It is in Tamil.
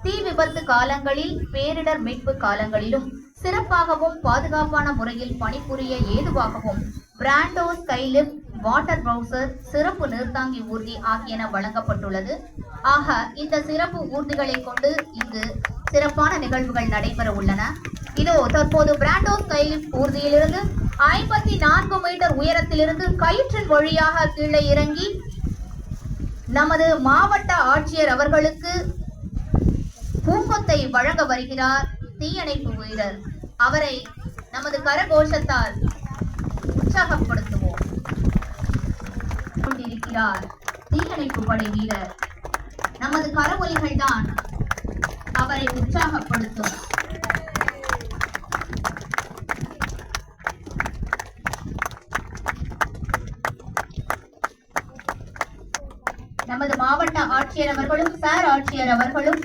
தீ விபத்து காலங்களில், பேரிடர் மீட்பு காலங்களிலும் சிறப்பாகவும் பாதுகாப்பான முறையில் பணிபுரிய ஏதுவாகவும் பிராண்டோ ஸ்கைலிப்ட், வாட்டர் ப்ரௌசர், சிறப்பு நீர்த்தாங்கி ஊர்தி ஆகியன வழங்கப்பட்டுள்ளது. ஆக இந்த சிறப்பு ஊர்திகளை கொண்டு இங்கு சிறப்பான நிகழ்வுகள் நடைபெற உள்ளன. இதோ தற்போது பிராண்டோ ஸ்கைலிப்ட் ஊர்தியிலிருந்து 54 மீட்டர் உயரத்திலிருந்து கயிற்றின் வழியாக கீழே இறங்கி நமது மாவட்ட ஆட்சியர் அவர்களுக்கு பூங்கொத்தை வழங்க வருகிறார் தீயணைப்பு வீரர். அவரை நமது கரகோஷத்தால் உற்சாகப்படுத்துவோம். கொண்டிருக்கிறார் தீயணைப்பு படை வீரர். நமது கரவொலிகள் தான் அவரை உற்சாகப்படுத்தும். நமது மாவட்ட ஆட்சியர் அவர்களும், சார் ஆட்சியர் அவர்களும்